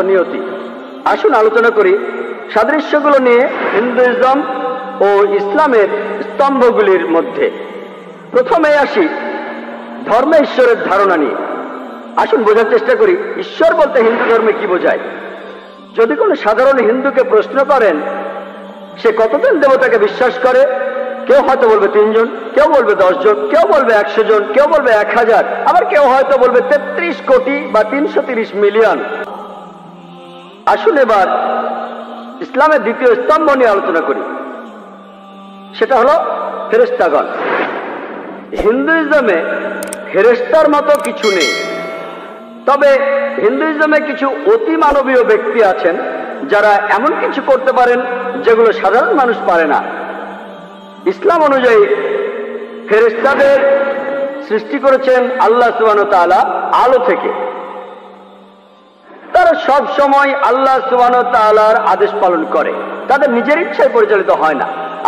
নিয়তি। আসুন আলোচনা করি সাদৃশ্যগুলো নিয়ে হিন্দুইজম ও ইসলামের স্তম্ভগুলির মধ্যে। প্রথমে আসি ধর্মে ঈশ্বরের ধারণা নিয়ে। আসুন বোঝার চেষ্টা করি ঈশ্বর বলতে হিন্দু ধর্মে কি বোঝায়। যদি কোনো সাধারণ হিন্দুকে প্রশ্ন করেন সে কতজন দেবতাকে বিশ্বাস করে, কেউ হয়তো বলবে 3 জন, কেউ বলবে 10 জন, কেউ বলবে 100 জন, কেউ বলবে 1000, আবার কেউ হয়তো বলবে 33 কোটি বা 330 মিলিয়ন। আসুন এবার ইসলামের দ্বিতীয় স্তম্ভ নিয়ে আলোচনা করি, সেটা হলো ফেরেশতাগণ। হিন্দুইজমে ফেরেশতার মতো কিছু নেই, তবে হিন্দুইজমে কিছু অতি মানবীয় ব্যক্তি আছেন যারা এমন কিছু করতে পারেন যেগুলো সাধারণ মানুষ পারে না। ইসলাম অনুযায়ী ফেরেশতাদের সৃষ্টি করেছেন আল্লাহ সুবহানাহু ওয়া তাআলা আলো থেকে। তারা সব সময় আল্লাহ সুবহানাহু ওয়া তাআলার আদেশ পালন করে, তাদের নিজের ইচ্ছায় পরিচালিত হয় না।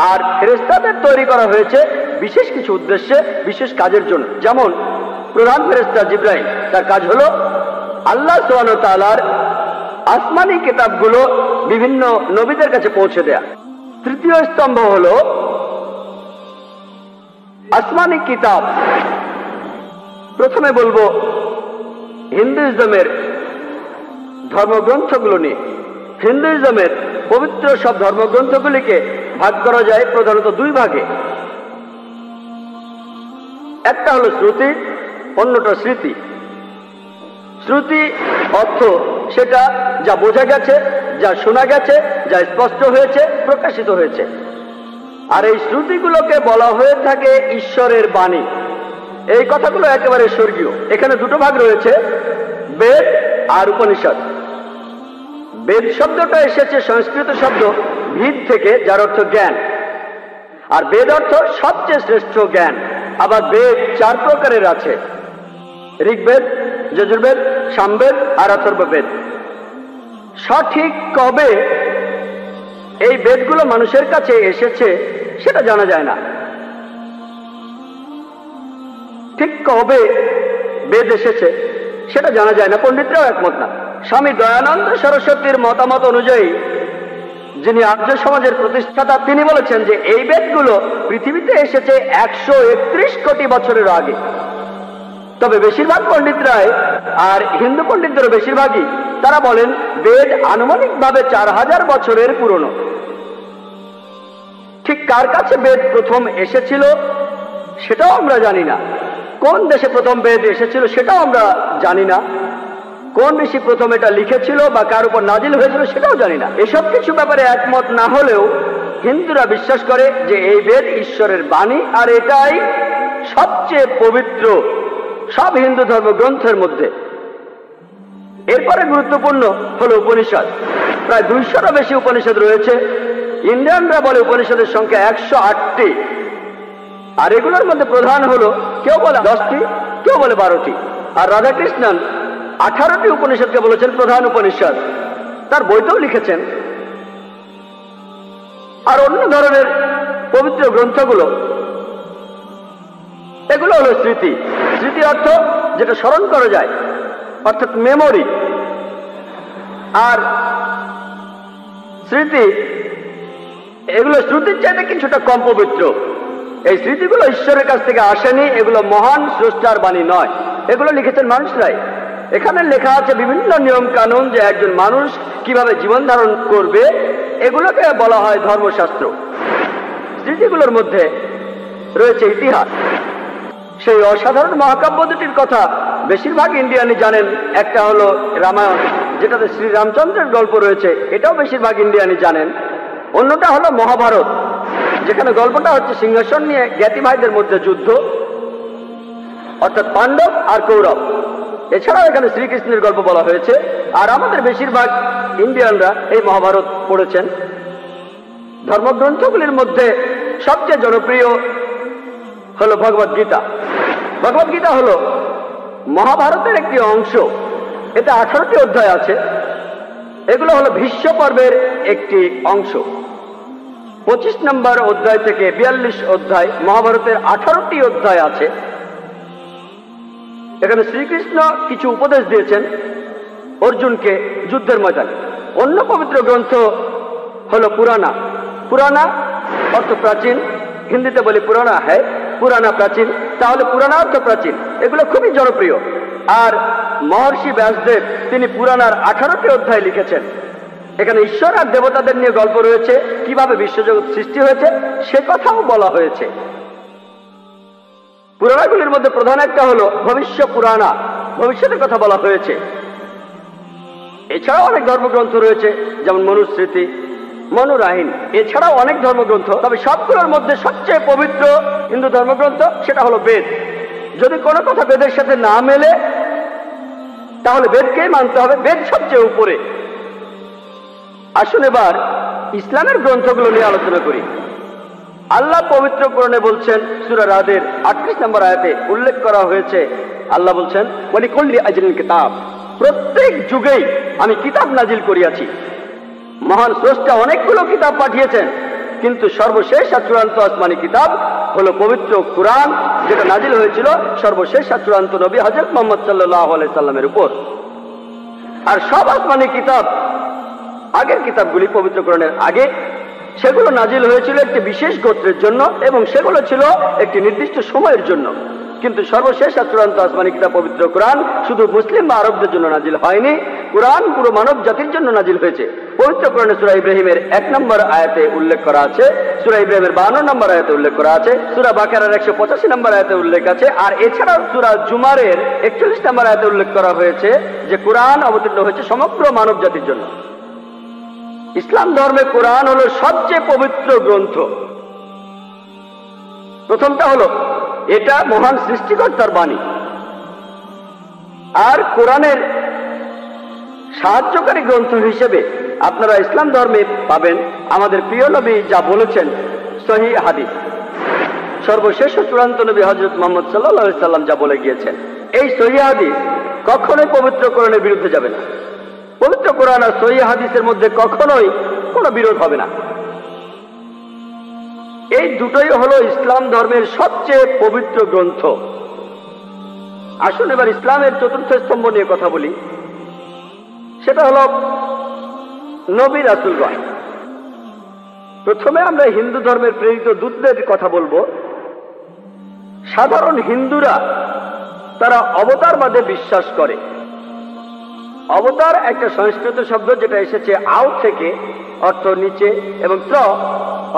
আর ফেরেশতাদের তৈরি করা হয়েছে বিশেষ কিছু উদ্দেশ্যে, বিশেষ কাজের জন্য। যেমন প্রধান ফেরেশতা জিবরাইল, তার কাজ হলো আল্লাহ সুবহানাহু ওয়া তাআলার আসমানি কিতাবগুলো বিভিন্ন নবীদের কাছে পৌঁছে দেয়া। তৃতীয় স্তম্ভ হলো আসমানি কিতাব। প্রথমে বলবো হিন্দুইজমের ধর্মগ্রন্থগুলো নিয়ে। হিন্দুইজমের পবিত্র সব ধর্মগ্রন্থগুলিকে ভাগ করা যায় প্রধানত 2 ভাগে। একটা হলো শ্রুতি, অন্যটা স্মৃতি। শ্রুতি অর্থ সেটা যা বোঝা গেছে, যা শোনা গেছে, যা স্পষ্ট হয়েছে, প্রকাশিত হয়েছে। আর এই শ্রুতিগুলোকে বলা হয়ে থাকে ঈশ্বরের বাণী। এই কথাগুলো একেবারে স্বর্গীয়। এখানে 2টো ভাগ রয়েছে, বেদ আর উপনিষদ। বেদ শব্দটা এসেছে সংস্কৃত শব্দ ভিদ থেকে, যার অর্থ জ্ঞান। আর বেদ অর্থ সবচেয়ে শ্রেষ্ঠ জ্ঞান। আবার বেদ 4 প্রকারের আছে, ঋগ্বেদ, যজুর্বেদ, সামবেদ আর অথর্ববেদ। সঠিক কবে এই বেদগুলো মানুষের কাছে এসেছে সেটা জানা যায় না। ঠিক কবে বেদ এসেছে সেটা জানা যায় না, পণ্ডিতরাও একমত না। স্বামী দয়ানন্দ সরস্বতীর মতামত অনুযায়ী, যিনি আর্য সমাজের প্রতিষ্ঠাতা, তিনি বলেছেন যে এই বেদগুলো পৃথিবীতে এসেছে 131 কোটি বছরের আগে। তবে বেশিরভাগ পণ্ডিতরাই, আর হিন্দু পণ্ডিতদেরও বেশিরভাগই, তারা বলেন বেদ আনুমানিকভাবে 4000 বছরের পুরনো। ঠিক কার কাছে বেদ প্রথম এসেছিল সেটাও আমরা জানি না। কোন দেশে প্রথম বেদ এসেছিল সেটাও আমরা জানি না। কোন ঋষি প্রথম এটা লিখেছিল বা কার উপর নাজিল হয়েছিল সেটাও জানি না। এসব কিছু ব্যাপারে একমত না হলেও হিন্দুরা বিশ্বাস করে যে এই বেদ ঈশ্বরের বাণী, আর এটাই সবচেয়ে পবিত্র সব হিন্দু ধর্মগ্রন্থের মধ্যে। এরপরে গুরুত্বপূর্ণ হলো উপনিষদ। প্রায় 200-রও বেশি উপনিষদ রয়েছে। ইন্ডিয়ানরা বলে উপনিষদের সংখ্যা 108টি। আর এগুলোর মধ্যে প্রধান হলো, কেউ বলে 10টি, কেউ বলে 12টি। আর রাধাকৃষ্ণন 18টি উপনিষদকে বলেছেন প্রধান উপনিষদ, তার বইতেও লিখেছেন। আর অন্য ধরনের পবিত্র গ্রন্থগুলো, এগুলো হলো স্মৃতি। স্মৃতি অর্থ যেটা স্মরণ করা যায়, অর্থাৎ মেমোরি। আর স্মৃতি, এগুলো শ্রুতির চাইতে কিছুটা কম পবিত্র। এই স্মৃতিগুলো ঈশ্বরের কাছ থেকে আসেনি, এগুলো মহান স্রষ্টার বাণী নয়, এগুলো লিখেছেন মানুষরাই। এখানে লেখা আছে বিভিন্ন নিয়ম কানুন, যে একজন মানুষ কিভাবে জীবন ধারণ করবে, এগুলোকে বলা হয় ধর্মশাস্ত্র। স্মৃতিগুলোর মধ্যে রয়েছে ইতিহাস। সেই অসাধারণ মহাকাব্য দুটির কথা বেশিরভাগ ইন্ডিয়ানই জানেন। একটা হলো রামায়ণ, যেটাতে শ্রীরামচন্দ্রের গল্প রয়েছে, এটাও বেশিরভাগ ইন্ডিয়ানই জানেন। অন্যটা হলো মহাভারত, যেখানে গল্পটা হচ্ছে সিংহাসন নিয়ে জ্ঞাতি ভাইদের মধ্যে যুদ্ধ, অর্থাৎ পাণ্ডব আর কৌরব। এছাড়াও এখানে শ্রীকৃষ্ণের গল্প বলা হয়েছে। আর আমাদের বেশিরভাগ ইন্ডিয়ানরা এই মহাভারত পড়েছেন। ধর্মগ্রন্থগুলির মধ্যে সবচেয়ে জনপ্রিয় হলো ভগবদ গীতা। ভগবদ গীতা হলো মহাভারতের একটি অংশ। এতে 18টি অধ্যায় আছে। এগুলো হলো ভীষ্ম পর্বের একটি অংশ। 25 নম্বর অধ্যায় থেকে 42 অধ্যায়, মহাভারতের 18টি অধ্যায় আছে। এখানে শ্রীকৃষ্ণ কিছু উপদেশ দিয়েছেন অর্জুনকে যুদ্ধের ময়দানে। অন্য পবিত্র গ্রন্থ হলো পুরানা। পুরানা অর্থ প্রাচীন, হিন্দিতে বলি পুরানা হ্যায়, পুরানা প্রাচীন, তাহলে পুরানা অর্থ প্রাচীন। এগুলো খুবই জনপ্রিয়। আর মহর্ষি ব্যাসদেব তিনি পুরানার 18টি অধ্যায় লিখেছেন। এখানে ঈশ্বর আর দেবতাদের নিয়ে গল্প রয়েছে, কিভাবে বিশ্বজগৎ সৃষ্টি হয়েছে সে কথাও বলা হয়েছে। পুরাণাগুলির মধ্যে প্রধান একটা হলো ভবিষ্য পুরাণা, ভবিষ্যতের কথা বলা হয়েছে। এছাড়াও অনেক ধর্মগ্রন্থ রয়েছে, যেমন মনুস্মৃতি, মনুরাহীন, এছাড়াও অনেক ধর্মগ্রন্থ। তবে সবগুলোর মধ্যে সবচেয়ে পবিত্র হিন্দু ধর্মগ্রন্থ সেটা হলো বেদ। যদি কোনো কথা বেদের সাথে না মেলে তাহলে বেদকেই মানতে হবে, বেদ সবচেয়ে উপরে। আসুন এবার ইসলামের গ্রন্থগুলো নিয়ে আলোচনা করি। আল্লাহ পবিত্র কোরআনে বলছেন, সূরা রাদের 38 নম্বর আয়াতে উল্লেখ করা হয়েছে, আল্লাহ বলছেন ওয়ালিকুল্লি আজরিন কিতাব, প্রত্যেক যুগেই আমি কিতাব নাজিল করিয়াছি। মহান স্রষ্টা অনেকগুলো কিতাব পাঠিয়েছেন, কিন্তু সর্বশেষ আর চূড়ান্ত আসমানি কিতাব হলো পবিত্র কুরআন, যেটা নাজিল হয়েছিল সর্বশেষ আর চূড়ান্ত নবী হযরত মুহাম্মদ সাল্লাল্লাহু আলাইহি সাল্লামের উপর। আর সব আসমানি কিতাব, আগের কিতাবগুলি পবিত্র কোরআনের আগে, সেগুলো নাজিল হয়েছিল একটি বিশেষ গোত্রের জন্য এবং সেগুলো ছিল একটি নির্দিষ্ট সময়ের জন্য। কিন্তু সর্বশেষ আর চূড়ান্ত আসমানি কিতাব পবিত্র কোরআন শুধু মুসলিম বা আরবদের জন্য নাজিল হয়নি, কোরআন পুরো মানব জাতির জন্য নাজিল হয়েছে। পবিত্র কোরআনে সূরা ইব্রাহিমের 1 নম্বর আয়াতে উল্লেখ করা আছে, সূরা ইব্রাহিমের 52 নম্বর আয়াতে উল্লেখ করা আছে, সূরা বাকারার 185 নম্বর আয়াতে উল্লেখ আছে, আর এছাড়াও সূরা জুমারের 41 নম্বর আয়াতে উল্লেখ করা হয়েছে যে কোরআন অবতীর্ণ হয়েছে সমগ্র মানব জাতির জন্য। ইসলাম ধর্মে কোরআন হলো সবচেয়ে পবিত্র গ্রন্থ। প্রথমটা হলো এটা মহান সৃষ্টিকর্তার বাণী। আর কোরআনের সাহায্যকারী গ্রন্থ হিসেবে আপনারা ইসলাম ধর্মে পাবেন আমাদের প্রিয় নবী যা বলেছেন, সহিহ হাদিস। সর্বশেষ ও চূড়ান্ত নবী হযরত মুহাম্মদ সাল্লাল্লাহু আলাইহি সাল্লাম যা বলে গিয়েছেন, এই সহিহ হাদিস কখনোই পবিত্র কোরআনের বিরুদ্ধে যাবে না। পবিত্র কোরআন আর সহিহ হাদিসের মধ্যে কখনোই কোনো বিরোধ হবে না। এই দুটোই হলো ইসলাম ধর্মের সবচেয়ে পবিত্র গ্রন্থ। আসুন এবার ইসলামের চতুর্থ স্তম্ভ নিয়ে কথা বলি, সেটা হলো নবী রাসূলগণ। প্রথমে আমরা হিন্দু ধর্মের প্রেরিত দূতদের কথা বলবো। সাধারণ হিন্দুরা তারা অবতারবাদে বিশ্বাস করে। অবতার একটা সংস্কৃত শব্দ যেটা এসেছে আউ থেকে, অর্থ নিচে, এবং ত্র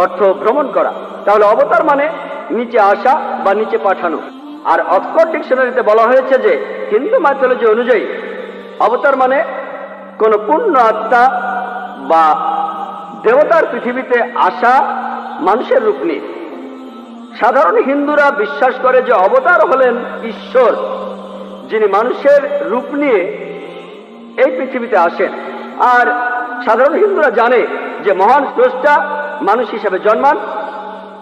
অর্থ ভ্রমণ করা। তাহলে অবতার মানে নিচে আসা বা নিচে পাঠানো। আর অক্সফোর্ড ডিকশনারিতে বলা হয়েছে যে হিন্দু মাইথোলজি অনুযায়ী অবতার মানে কোন পূর্ণ আত্মা বা দেবতার পৃথিবীতে আসা মানুষের রূপ নিয়ে। সাধারণ হিন্দুরা বিশ্বাস করে যে অবতার হলেন ঈশ্বর, যিনি মানুষের রূপ নিয়ে এই পৃথিবীতে আসেন। আর সাধারণ হিন্দুরা জানে যে মহান স্রষ্টা মানুষ হিসেবে জন্মান,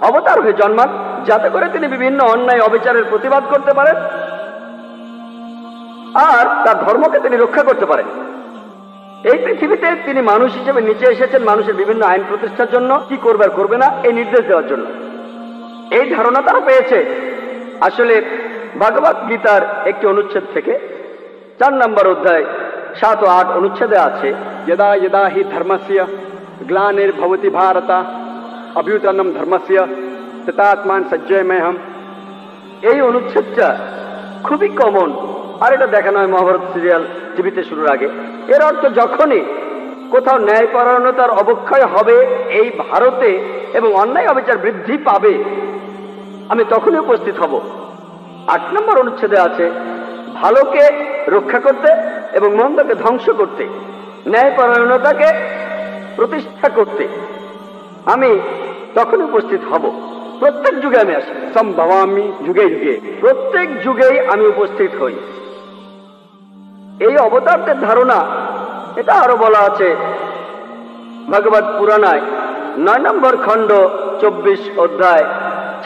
অবতার হয়ে জন্মান, যাতে করে তিনি বিভিন্ন অন্যায় অবিচারের প্রতিবাদ করতে পারেন আর তার ধর্মকে তিনি রক্ষা করতে পারেন। এই পৃথিবীতে তিনি মানুষ হিসেবে নিচে এসেছেন মানুষের বিভিন্ন আইন প্রতিষ্ঠার জন্য, কি করবে আর করবে না এই নির্দেশ দেওয়ার জন্য। এই ধারণা তারা পেয়েছে আসলে ভগবত গীতার একটি অনুচ্ছেদ থেকে। 4 নম্বর অধ্যায় 7 ও 8 অনুচ্ছেদে আছে, यदा यदा हि धर्मस्य ग्लानिर्भवति भारत अभ्युत्थानं धर्मस्य तदात्मान सज्जयमेहम। এই অনুচ্ছেদটা খুবই কমন, আর এটা দেখানো হয় মহাভারত সিরিয়াল টিভিতে শুরুর আগে। এর অর্থ যখনই কোথাও ন্যায়পরায়ণতার অবক্ষয় হবে এই ভারতে এবং অন্যায় অবিচার বৃদ্ধি পাবে, আমি তখনই উপস্থিত হব। 8 নম্বর অনুচ্ছেদে আছে, ভালোকে রক্ষা করতে এবং মন্দকে ধ্বংস করতে, ন্যায়পরায়ণতাকে প্রতিষ্ঠা করতে আমি তখন উপস্থিত হব। প্রত্যেক যুগে আমি আসি, संभवामि युगे युगे। প্রত্যেক যুগেই আমি উপস্থিত হই। এই অবতারদের ধারণা এটা আরো বলা আছে ভগবত পুরাণায় 9 নম্বর খণ্ড 24 অধ্যায়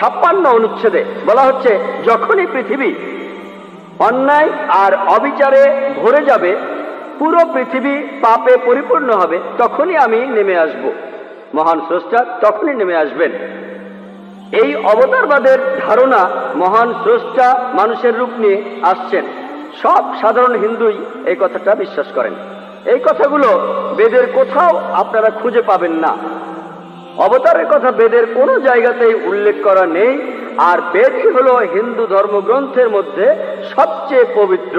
56 অনুচ্ছেদে বলা হচ্ছে, যখনই পৃথিবী অন্যায় আর অবিচারে ভরে যাবে, পুরো পৃথিবী পাপে পরিপূর্ণ হবে, তখনই আমি নেমে আসব। মহান স্রষ্টা তখনই নেমে আসবেন। এই অবতারবাদের ধারণা মহান স্রষ্টা মানুষের রূপ নিয়ে আসছেন, সব সাধারণ হিন্দুই এই কথাটা বিশ্বাস করেন। এই কথাগুলো বেদের কোথাও আপনারা খুঁজে পাবেন না। অবতারের কথা বেদের কোনো জায়গাতেই উল্লেখ করা নেই। আর বেদই হলো হিন্দু ধর্মগ্রন্থের মধ্যে সবচেয়ে পবিত্র।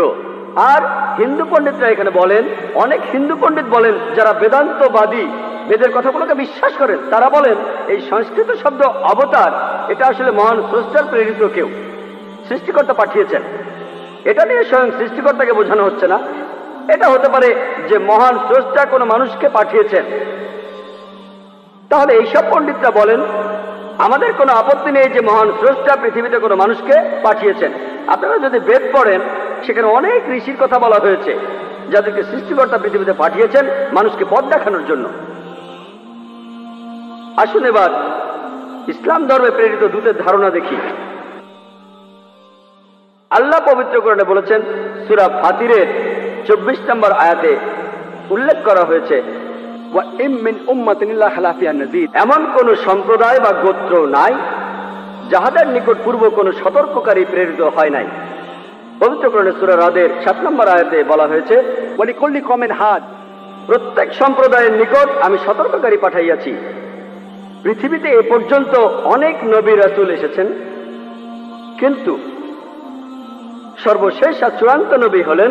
আর হিন্দু পণ্ডিতরা এখানে বলেন, অনেক হিন্দু পণ্ডিত বলেন যারা বেদান্তবাদী, বেদের কথাগুলোকে বিশ্বাস করেন, তারা বলেন এই সংস্কৃত শব্দ অবতার এটা আসলে মহান স্রষ্টার প্রেরিত কেউ, সৃষ্টিকর্তা পাঠিয়েছেন। এটা নিয়ে স্বয়ং সৃষ্টিকর্তাকে বোঝানো হচ্ছে না। এটা হতে পারে যে মহান স্রষ্টা কোনো মানুষকে পাঠিয়েছেন। তাহলে এইসব পণ্ডিতরা বলেন আমাদের কোনো আপত্তি নেই যে মহান স্রষ্টা পৃথিবীতে কোনো মানুষকে পাঠিয়েছেন। আপনারা যদি বেদ পড়েন সেখানে অনেক ঋষির কথা বলা হয়েছে যাদেরকে সৃষ্টিকর্তা পৃথিবীতে পাঠিয়েছেন মানুষকে পথ দেখানোর জন্য। আসুন এবার ইসলাম ধর্মে প্রেরিত দূতের ধারণা দেখি। আল্লাহ পবিত্র কোরআনে বলেছেন, সূরা ফাতিরের 24 নম্বর আয়াতে উল্লেখ করা হয়েছে, এমন কোন সম্প্রদায় বা গোত্র নাই যাহাদের নিকট পূর্ব কোন সতর্ককারী প্রেরিত হয় নাই। পবিত্র কোরআনে সূরা রাদের 7 নম্বর আয়াতে বলা হয়েছে, প্রত্যেক সম্প্রদায়ের নিকট আমি সতর্ককারী পাঠাইয়াছি। পৃথিবীতে এ পর্যন্ত অনেক নবী রাসূল এসেছেন, কিন্তু সর্বশেষ আর চূড়ান্ত নবী হলেন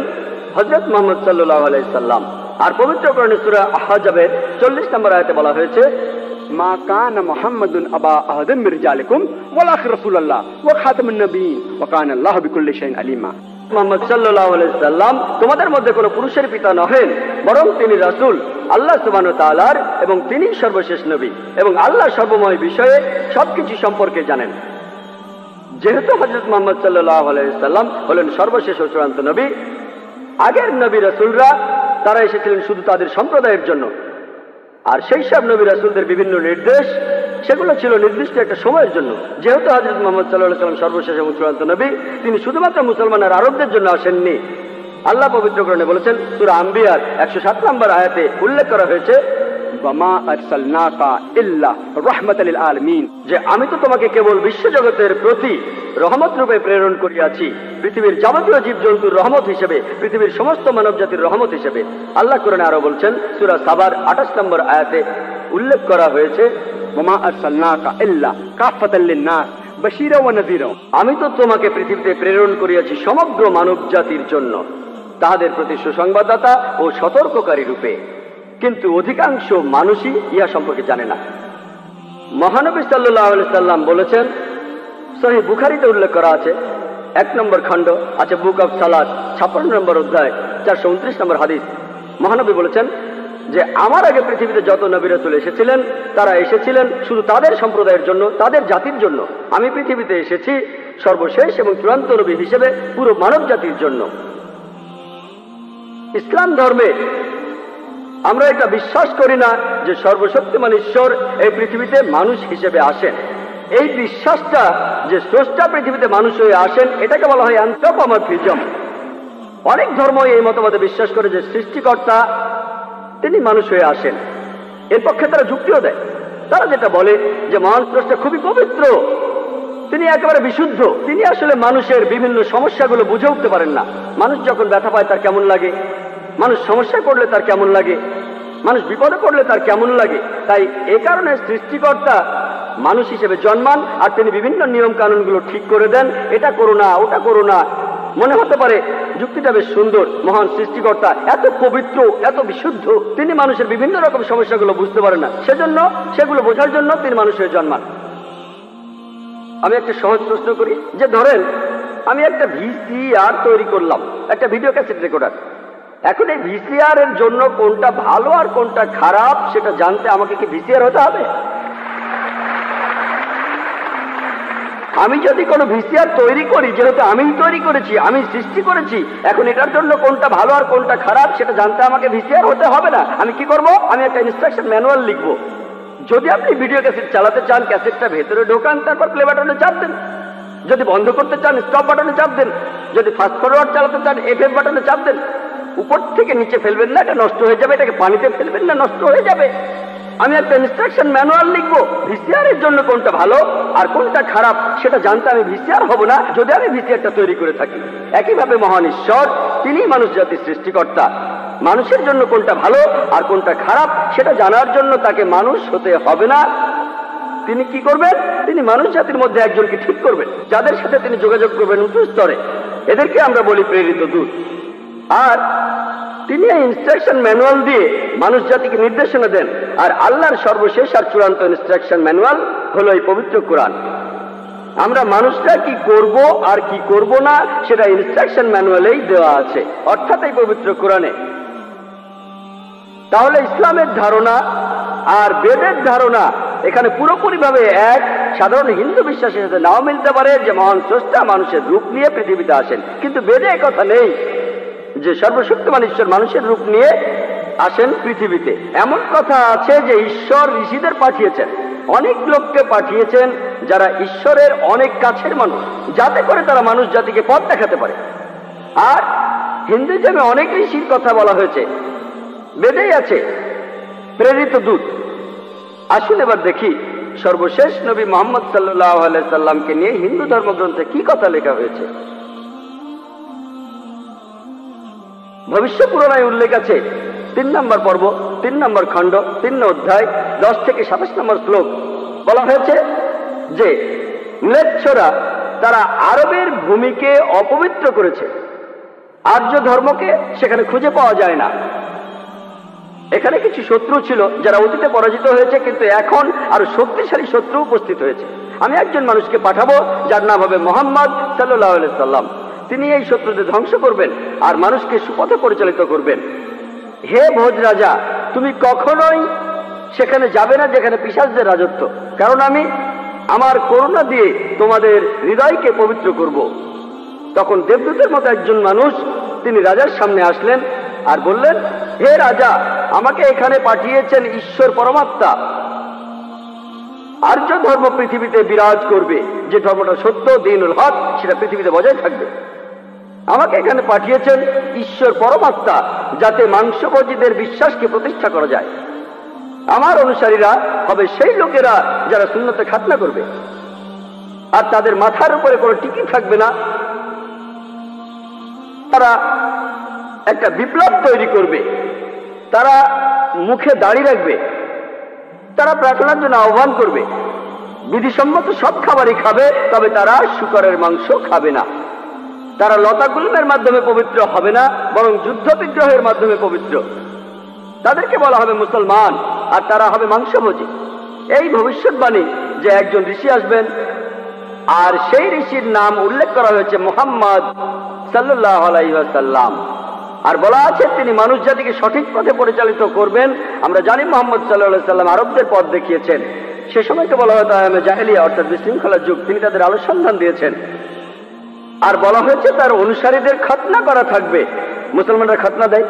হযরত মুহাম্মদ সাল্লাল্লাহু আলাইহি সাল্লাম। আর পবিত্র কোরআনে সূরা আহজাবের 40 নম্বর আয়াতে বলা হয়েছে, মা কানা মুহাম্মাদুন আবা আহাদিন মির রিজালিকুম ওয়ালাকিন রাসূলুল্লাহ ওয়া খাতামুন নবিয়্যিন ওয়া কানা আল্লাহু বিকুল্লি শাইইন আলিমা। মুহাম্মদ সাল্লাল্লাহু আলাইহি সাল্লাম তোমাদের মধ্যে কোনো পুরুষের পিতা নহেন, বরং তিনি রাসূল আল্লাহ সুবহানাহু ওয়া তাআলার, এবং তিনি সর্বশেষ নবী, এবং আল্লাহ সর্বময় বিষয়ে সবকিছু সম্পর্কে জানেন। যেহেতু হযরত মুহাম্মদ সাল্লাল্লাহু আলাইহি সাল্লাম হলেন সর্বশেষ ও চূড়ান্ত নবী, আগের নবী রাসূলরা তারা এসেছিলেন শুধু তাদের সম্প্রদায়ের জন্য। আর সেই সব নবী রাসূলদের বিভিন্ন নির্দেশ সেগুলো ছিল নির্দিষ্ট একটা সময়ের জন্য। যেহেতু হযরত মুহাম্মদ সাল্লাল্লাহু আলাইহি সাল্লাম সর্বশেষ এবং চূড়ান্ত নবী, তিনি শুধুমাত্র মুসলমান আর আরবদের জন্য আসেননি। আল্লাহ পবিত্র কোরআনে বলেছেন, সূরা আম্বিয়ার 107 নম্বর আয়াতে উল্লেখ করা হয়েছে, ওয়ামা আরসালনাকা ইল্লা রাহমাতাল লিল আলামিন, যে আমি তো তোমাকে কেবল বিশ্বজগতের প্রতি রহমত রূপে প্রেরণ করিয়াছি, পৃথিবীর যাবতীয় জীবজন্তুর রহমত হিসেবে, পৃথিবীর সমস্ত মানব জাতির রহমত হিসেবে। আল্লাহ কোরআনে আরো বলছেন, সূরা সাবার 28 নম্বর আয়াতে উল্লেখ করা হয়েছে, ওয়ামা আরসালনাকা ইল্লা কাফাতাল লিন-নাস বাশীরা ওয়া নাযীরা, আমি তো তোমাকে পৃথিবীতে প্রেরণ করিয়াছি সমগ্র মানব জাতির জন্য, তাহাদের প্রতি সুসংবাদদাতা ও সতর্ককারী রূপে। কিন্তু অধিকাংশ মানুষই ইহা সম্পর্কে জানে না। মহানবী সাল্লাল্লাহু আলাইহি সাল্লাম বলেছেন, সহিহ বুখারীতে উল্লেখ করা আছে 1 নম্বর খণ্ড আছে, বুক অফ সালাত 56 নম্বর অধ্যায় 429 নম্বর হাদিস। মহানবী বলেছেন যে আমার আগে পৃথিবীতে যত নবী রাসূল এসেছিলেন তারা এসেছিলেন শুধু তাদের সম্প্রদায়ের জন্য, তাদের জাতির জন্য। আমি পৃথিবীতে এসেছি সর্বশেষ এবং চূড়ান্ত নবী হিসেবে পুরো মানব জাতির জন্য। ইসলাম ধর্মে আমরা এটা বিশ্বাস করি না যে সর্বশক্তিমান ঈশ্বর এই পৃথিবীতে মানুষ হিসেবে আসেন। এই বিশ্বাসটা যে স্রষ্টা পৃথিবীতে মানুষ হয়ে আসেন, এটাকে বলা হয় অ্যানথ্রোপোমরফিজম। অনেক ধর্মই এই মতবাদে বিশ্বাস করে যে সৃষ্টিকর্তা তিনি মানুষ হয়ে আসেন। এর পক্ষে তারা যুক্তিও দেয়। তারা যেটা বলে যে মহান স্রষ্টা খুবই পবিত্র, তিনি একেবারে বিশুদ্ধ, তিনি আসলে মানুষের বিভিন্ন সমস্যাগুলো বুঝে উঠতে পারেন না। মানুষ যখন ব্যথা পায় তার কেমন লাগে, মানুষ সমস্যায় পড়লে তার কেমন লাগে, মানুষ বিপদে পড়লে তার কেমন লাগে। তাই এ কারণে সৃষ্টিকর্তা মানুষ হিসেবে জন্মান, আর তিনি বিভিন্ন নিয়ম কানুনগুলো ঠিক করে দেন, এটা করো না, ওটা করো না। মনে হতে পারে যুক্তিটা বেশ সুন্দর, মহান সৃষ্টিকর্তা এত পবিত্র, এত বিশুদ্ধ, তিনি মানুষের বিভিন্ন রকম সমস্যাগুলো বুঝতে পারেন না, সেজন্য সেগুলো বোঝার জন্য তিনি মানুষ হয়ে জন্মান। আমি একটা সহজ প্রশ্ন করি, যে ধরেন আমি একটা ভিসিআর তৈরি করলাম, একটা ভিডিও ক্যাসেট রেকর্ডার। এখন এই ভিসিআর এর জন্য কোনটা ভালো আর কোনটা খারাপ সেটা জানতে আমাকে কি ভিসিআর হতে হবে? আমি যদি কোনো ভিসিআর তৈরি করি, যেহেতু আমিই তৈরি করেছি, আমি সৃষ্টি করেছি, এখন এটার জন্য কোনটা ভালো আর কোনটা খারাপ সেটা জানতে আমাকে ভিসিআর হতে হবে না। আমি কি করব? আমি একটা ইনস্ট্রাকশন ম্যানুয়াল লিখব। যদি আপনি ভিডিও ক্যাসেট চালাতে চান, ক্যাসেটটা ভেতরে ঢোকান, তারপর প্লে বাটনে চাপ দেন। যদি বন্ধ করতে চান স্টপ বাটনে চাপ দেন। যদি ফাস্ট ফরওয়ার্ড চালাতে চান এফএফ বাটনে চাপ দেন। উপর থেকে নিচে ফেলবেন না, এটা নষ্ট হয়ে যাবে। এটাকে পানিতে ফেলবেন না, নষ্ট হয়ে যাবে। আমি একটা ইনস্ট্রাকশন ম্যানুয়াল লিখবো ভিসিআর এর জন্য কোনটা ভালো আর কোনটা খারাপ সেটা জানতে আমি ভিসিআর হব না যদি আমি ভিসিআরটা তৈরি করে থাকি। একইভাবে মহান ঈশ্বর তিনি মানুষ জাতির সৃষ্টিকর্তা। মানুষের জন্য কোনটা ভালো আর কোনটা খারাপ সেটা জানার জন্য তাকে মানুষ হতে হবে না। তিনি কি করবেন? তিনি মানুষ জাতির মধ্যে একজনকে ঠিক করবেন, যাদের সাথে তিনি যোগাযোগ করবেন উচ্চ স্তরে। এদেরকে আমরা বলি প্রেরিত দূত। আর তিনি এই ইনস্ট্রাকশন ম্যানুয়াল দিয়ে মানুষ জাতিকে নির্দেশনা দেন। আর আল্লাহর সর্বশেষ আর চূড়ান্ত ইনস্ট্রাকশন ম্যানুয়াল হলো এই পবিত্র কোরআন। আমরা মানুষরা কি করব আর কি করব না সেটা ইনস্ট্রাকশন ম্যানুয়ালেই দেওয়া আছে, অর্থাৎ এই পবিত্র কোরআনে। তাহলে ইসলামের ধারণা আর বেদের ধারণা এখানে পুরোপুরিভাবে এক। সাধারণ হিন্দু বিশ্বাসের সাথে নাও মিলতে পারে যে মহান স্রষ্টা মানুষের রূপ নিয়ে পৃথিবীতে আসেন, কিন্তু বেদে কথা নেই যে সর্বশক্তিমান ঈশ্বর মানুষের রূপ নিয়ে আসেন পৃথিবীতে। এমন কথা আছে যে ঈশ্বর ঋষিদের পাঠিয়েছেন, অনেক লোককে পাঠিয়েছেন যারা ঈশ্বরের অনেক কাছের মানুষ, যাতে করে তারা মানুষ জাতিকে পথ দেখাতে পারে। আর হিন্দুইজমে অনেক ঋষির কথা বলা হয়েছে, বেদেই আছে প্রেরিত দূত। আসুন এবার দেখি সর্বশেষ নবী মুহাম্মদ সাল্লাল্লাহু আলাইহি সাল্লামকে নিয়ে হিন্দু ধর্মগ্রন্থে কি কথা লেখা হয়েছে। ভবিষ্য পুরাণায় উল্লেখ আছে 3 নম্বর পর্ব, 3 নম্বর খণ্ড, 3 অধ্যায়, 10 থেকে 27 নম্বর শ্লোক। বলা হয়েছে যে ম্লেচ্ছরা তারা আরবের ভূমিকে অপবিত্র করেছে, আর্য ধর্মকে সেখানে খুঁজে পাওয়া যায় না। এখানে কিছু শত্রু ছিল যারা অতীতে পরাজিত হয়েছে, কিন্তু এখন আরো শক্তিশালী শত্রু উপস্থিত হয়েছে। আমি একজন মানুষকে পাঠাবো যার নাম হবে মুহাম্মদ সাল্লাল্লাহু আলাইহি সাল্লাম। তিনি এই শত্রুদের ধ্বংস করবেন আর মানুষকে সুপথে পরিচালিত করবেন। হে ভোজ রাজা, তুমি কখনোই সেখানে যাবে না যেখানে পিশাচদের রাজত্ব, কারণ আমি আমার করুণা দিয়ে তোমাদের হৃদয়কে পবিত্র করব। তখন দেবদূতের মতো একজন মানুষ তিনি রাজার সামনে আসলেন আর বললেন, হে রাজা, আমাকে এখানে পাঠিয়েছেন ঈশ্বর পরমাত্মা। আর্য ধর্ম পৃথিবীতে বিরাজ করবে, যে ধর্মটা সত্য দ্বীনুল হক সেটা পৃথিবীতে বজায় থাকবে। আমাকে এখানে পাঠিয়েছেন ঈশ্বর পরমাত্মা, যাতে মাংসভোজীদের বিশ্বাসকে প্রতিষ্ঠা করা যায়। আমার অনুসারীরা হবে সেই লোকেরা যারা সুন্নতে খাতনা করবে, আর তাদের মাথার উপরে কোনো টিকি থাকবে না। তারা একটা বিপ্লব তৈরি করবে, তারা মুখে দাড়ি রাখবে, তারা প্রার্থনার জন্য আহ্বান করবে, বিধিসম্মত সব খাবারই খাবে, তবে তারা শূকরের মাংস খাবে না। তারা লতাগুল্মের মাধ্যমে পবিত্র হবে না, বরং যুদ্ধ বিগ্রহের মাধ্যমে পবিত্র। তাদেরকে বলা হবে মুসলমান, আর তারা হবে মাংসভোজী। এই ভবিষ্যৎবাণী যে একজন ঋষি আসবেন, আর সেই ঋষির নাম উল্লেখ করা হয়েছে মুহাম্মদ সাল্লাল্লাহু আলাইহি ওয়াসাল্লাম। আর বলা আছে তিনি মানুষ জাতিকে সঠিক পথে পরিচালিত করবেন। আমরা জানি মুহাম্মদ সাল্লাল্লাহু আলাইহি ওয়াসাল্লাম আরবদের পথ দেখিয়েছেন। সে সময়কে বলা হয় আয়ামে জাহেলিয়া, অর্থাৎ বিশৃঙ্খলার যুগ। তিনি তাদের আলো সন্ধান দিয়েছেন। আর বলা হয়েছে তার অনুসারীদের খতনা করা থাকবে। মুসলমানরা খতনা দেয়,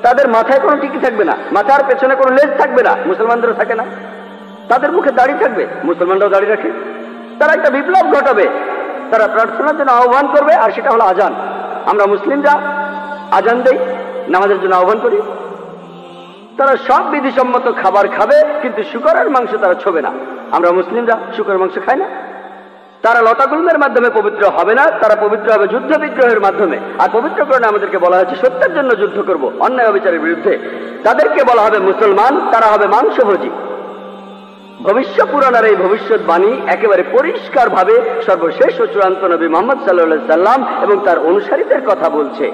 তাদের মাথায় কোনো টিকি থাকবে না, মাথার পেছনে কোনো লেজ থাকবে না, মুসলমানদেরও থাকে না। তাদের মুখে দাড়ি থাকবে, মুসলমানরাও দাড়ি রাখে। তারা একটা বিপ্লব ঘটাবে, তারা প্রার্থনার জন্য আহ্বান করবে, আর সেটা হলো আজান। আমরা মুসলিমরা আজান দেই, নামাজের জন্য আহ্বান করি। তারা সব বিধিসম্মত খাবার খাবে, কিন্তু শূকরের মাংস তারা ছোবে না। আমরা মুসলিমরা শূকরের মাংস খাই না। তারা লতাগুল্মের মাধ্যমে পবিত্র হবে না, তারা পবিত্র হবে যুদ্ধ বিগ্রহের মাধ্যমে। আর পবিত্র করণে আমাদেরকে বলা হয়েছে সত্যের জন্য যুদ্ধ করব, অন্যায় অবিচারের বিরুদ্ধে। তাদেরকে বলা হবে মুসলমান, তারা হবে মাংসভোজী। ভবিষ্য পুরাণের এই ভবিষ্যৎবাণী একেবারে পরিষ্কার ভাবে সর্বশেষ ও চূড়ান্ত নবী মুহাম্মদ সাল্লাল্লাহু আলাইহি সাল্লাম এবং তার অনুসারীদের কথা বলছে।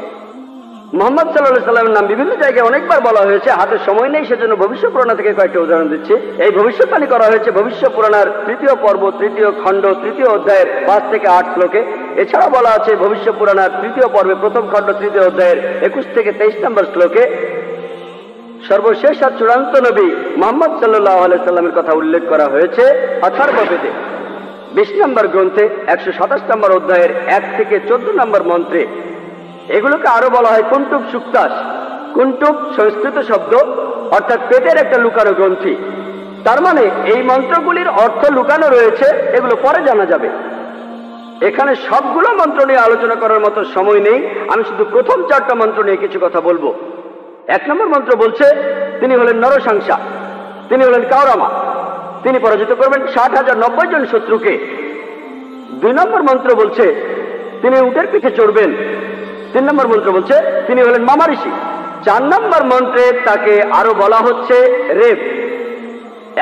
মুহাম্মদ সাল্লাল্লাহু আলাইহি সাল্লামের নাম বিভিন্ন জায়গায় অনেকবার বলা হয়েছে, হাতে সময় নেই, সেজন্য ভবিষ্য পুরাণ থেকে কয়েকটা উদাহরণ দিচ্ছি। এই ভবিষ্যৎবাণী করা হয়েছে ভবিষ্য পুরাণের 3য় পর্ব, 3য় খণ্ড, 3য় অধ্যায়ের 5 থেকে 8 শ্লোকে। এছাড়াও বলা আছে ভবিষ্য পুরাণের 3য় পর্বে 1ম খণ্ড 3য় অধ্যায়ের 21 থেকে 23 নম্বর শ্লোকে সর্বশেষ আর চূড়ান্ত নবী মুহাম্মদ সাল্লাল্লাহু আলাইহি সাল্লামের কথা উল্লেখ করা হয়েছে অথর্ববেদে 20 নম্বর গ্রন্থে 127 নম্বর অধ্যায়ের 1 থেকে 14 নম্বর মন্ত্রে। এগুলোকে আরো বলা হয় কুন্টুব সুক্তাস। কুন্টুব সংস্কৃত শব্দ, অর্থাৎ পেটের একটা লুকানো গ্রন্থি। তার মানে এই মন্ত্রগুলির অর্থ লুকানো রয়েছে, এগুলো পরে জানা যাবে। এখানে সবগুলো মন্ত্র নিয়ে আলোচনা করার মতো সময় নেই, আমি শুধু প্রথম 4টা মন্ত্র নিয়ে কিছু কথা বলবো। 1 নম্বর মন্ত্র বলছে তিনি হলেন নরসংসা। তিনি হলেন কাওরামা। তিনি পরাজিত করবেন 60,090 জন শত্রুকে। 2 নম্বর মন্ত্র বলছে তিনি উটের পিঠে চড়বেন। 3 নম্বর মন্ত্র বলছে তিনি হলেন মামা ঋষি। 4 নম্বর মন্ত্রে তাকে আরো বলা হচ্ছে রেব।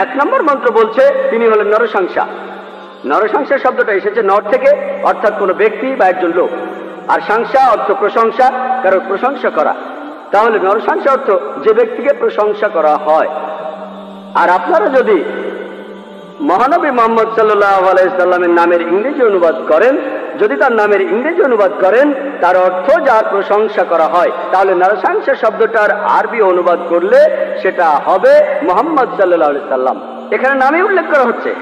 1 নম্বর মন্ত্র বলছে তিনি হলেন নরসংসা। নরসংসা শব্দটা এসেছে নর থেকে, অর্থাৎ কোনো ব্যক্তি বা একজন লোক। আর সংসা অর্থ প্রশংসা, কারণ প্রশংসা করা। তাহলে নরসংসা অর্থ যে ব্যক্তিকে প্রশংসা করা হয়। আর আপনারা যদি মহানবী মুহাম্মদ সাল্লাল্লাহু আলাইহি সাল্লামের নামের ইংরেজি অনুবাদ করেন, যদি তার নামের ইংরেজি অনুবাদ করেন তার অর্থ যার প্রশংসা করা হয়, তাহলে নরসংসা শব্দটার আরবি অনুবাদ করলে সেটা হবে মুহাম্মদ সাল্লাল্লাহু আলাইহি সাল্লাম। এখানে নামই উল্লেখ করা হচ্ছে।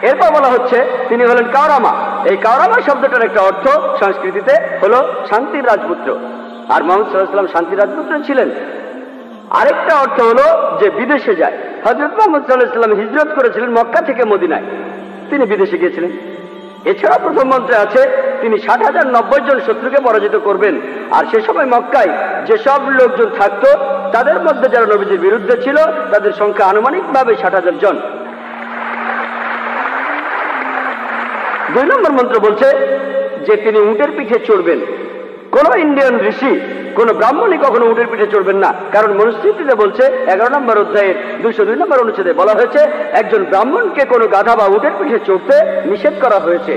এরপর বলা হচ্ছে তিনি হলেন কাওরামা। এই কাওরামা শব্দটার একটা অর্থ সংস্কৃতিতে হলো শান্তির রাজপুত্র। আর মুহাম্মদ সাল্লাল্লাহু আলাইহি সাল্লাম শান্তির রাজপুত্র ছিলেন। আরেকটা অর্থ হলো যে বিদেশে যায়। হযরত মুহাম্মদ সাল্লাল্লাহু আলাইহি সাল্লাম হিজরত করেছিলেন মক্কা থেকে মদিনায়, তিনি বিদেশে গিয়েছিলেন। এছাড়া প্রথম মন্ত্রে আছে তিনি 60,090 জন শত্রুকে পরাজিত করবেন। আর সে সময় মক্কায় যেসব লোকজন থাকতো তাদের মধ্যে যারা নবীজির বিরুদ্ধে ছিল তাদের সংখ্যা আনুমানিকভাবে 60,000 জন। 2 নম্বর মন্ত্র বলছে যে তিনি উটের পিঠে চড়বেন। কোন ইন্ডিয়ান ঋষি, কোন ব্রাহ্মণই কখনো উটের পিঠে চড়বেন না, কারণ মনুস্মৃতিতে বলছে 11 নম্বর অধ্যায়ের 202 নম্বর অনুচ্ছেদে বলা হয়েছে একজন ব্রাহ্মণকে কোনো গাধা বা উটের পিঠে চড়তে নিষেধ করা হয়েছে।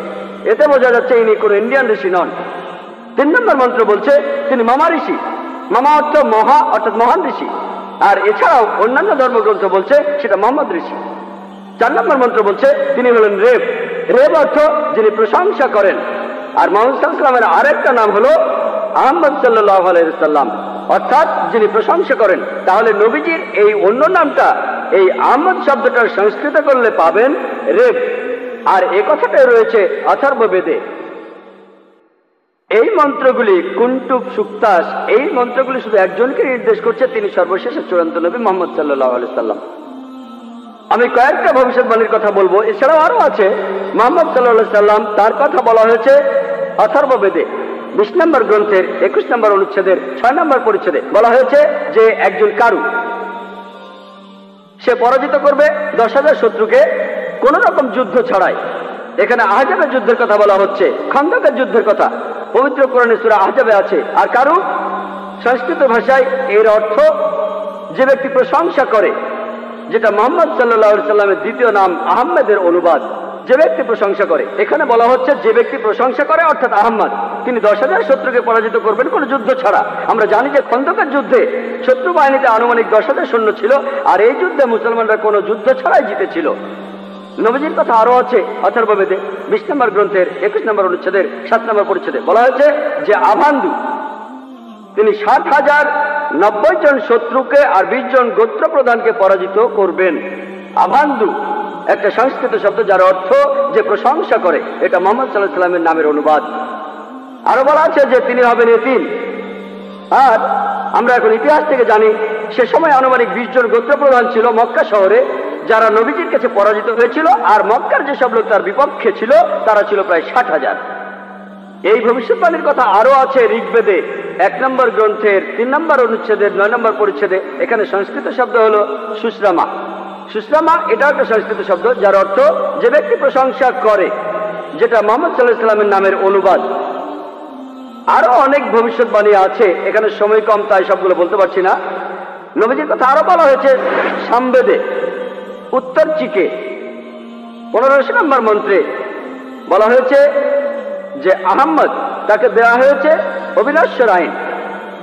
এতে বোঝা যাচ্ছে ইনি কোনো ইন্ডিয়ান ঋষি নন। 3 নম্বর মন্ত্র বলছে তিনি মামা ঋষি। মামা অর্থ মহা, অর্থাৎ মহান ঋষি। আর এছাড়াও অন্যান্য ধর্মগ্রন্থ বলছে সেটা মোহাম্মদ ঋষি। 4 নম্বর মন্ত্র বলছে তিনি হলেন রেব। রেব অর্থ যিনি প্রশংসা করেন। আর মুহাম্মদ সাল্লাল্লাহু আলাইহি সাল্লামের আরেকটা নাম হলো আহমদ সাল্লাল্লাহু আলাইহি সাল্লাম, অর্থাৎ যিনি প্রশংসা করেন। তাহলে নবীজির এই অন্য নামটা এই আহমদ শব্দটার সংস্কৃত করলে পাবেন রেব। আর এ কথাটাই রয়েছে অথর্ব বেদে। এই মন্ত্রগুলি কুন্টুব সুক্তাস, এই মন্ত্রগুলি শুধু একজনকে নির্দেশ করছে, তিনি সর্বশেষ চূড়ান্ত নবী মুহাম্মদ সাল্লাল্লাহু আলাইহি সাল্লাম। আমি কয়েকটা ভবিষ্যৎবাণীর কথা বলবো, এছাড়াও আরো আছে। মুহাম্মদ সাল্লাল্লাহু আলাইহি সাল্লাম তার কথা বলা হয়েছে অথর্ব বেদে 20 নম্বর গ্রন্থের 21 নম্বর অনুচ্ছেদের 6 নম্বর পরিচ্ছেদে বলা হয়েছে যে একজন কারু, সে পরাজিত করবে 10,000 শত্রুকে কোন রকম যুদ্ধ ছাড়াই। এখানে আহজাবের যুদ্ধের কথা বলা হচ্ছে, খন্দকের যুদ্ধের কথা পবিত্র কোরআনে সূরা আহজাবে আছে। আর কারু সংস্কৃত ভাষায় এর অর্থ যে ব্যক্তি প্রশংসা করে, যেটা মুহাম্মদ সাল্লাল্লাহু আলাইহি সাল্লামের দ্বিতীয় নাম আহমেদের অনুবাদ। যে ব্যক্তি প্রশংসা করে, এখানে বলা হচ্ছে যে ব্যক্তি প্রশংসা করে অর্থাৎ আহমদ, তিনি 10,000 শত্রুকে পরাজিত করবেন কোনো যুদ্ধ ছাড়া। আমরা জানি যে খন্দকের যুদ্ধে শত্রু বাহিনীতে আনুমানিক 10,000 সৈন্য ছিল, আর এই যুদ্ধে মুসলমানরা কোনো যুদ্ধ ছাড়াই জিতেছিল। নবীজির কথা আরো আছে অথর্ব বেদে 20 নম্বর গ্রন্থের 21 নম্বর অনুচ্ছেদের 7 নম্বর পরিচ্ছেদে বলা হয়েছে যে আভান্দু তিনি 60,090 জন শত্রুকে আর 20 জন গোত্র প্রধানকে পরাজিত করবেন। আভান্দু একটা সংস্কৃত শব্দ যার অর্থ যে প্রশংসা করে। এটা মুহাম্মদ সাল্লাল্লাহু আলাইহি সাল্লামের নামের অনুবাদ। আরো বলা আছে যে তিনি হবেন এতিম। আর আমরা এখন ইতিহাস থেকে জানি সে সময় আনুমানিক 20 জন গোত্র প্রধান ছিল মক্কা শহরে, যারা নবীজির কাছে পরাজিত হয়েছিল। আর মক্কার যেসব লোক তার বিপক্ষে ছিল তারা ছিল প্রায় 60,000। এই ভবিষ্যৎবাণীর কথা আরো আছে ঋগ্বেদে 1 নম্বর গ্রন্থের 3 নম্বর অনুচ্ছেদের 9 নম্বর পরিচ্ছেদে। এখানে সংস্কৃত শব্দ হলো সুশ্রামা। সুশ্রামা এটাও একটা সংস্কৃত শব্দ যার অর্থ যে ব্যক্তি প্রশংসা করে, যেটা মুহাম্মদ সাল্লাল্লাহু আলাইহি সাল্লামের নামের অনুবাদ। আরো অনেক ভবিষ্যৎবাণী আছে, এখানে সময় কম তাই সবগুলো বলতে পারছি না। নবীজির কথা আরো বলা হয়েছে সামবেদে উত্তর চিকে 15 নম্বর মন্ত্রে বলা হয়েছে যে আহম্মদ তাকে দেওয়া হয়েছে অবিনশ্বর আইন।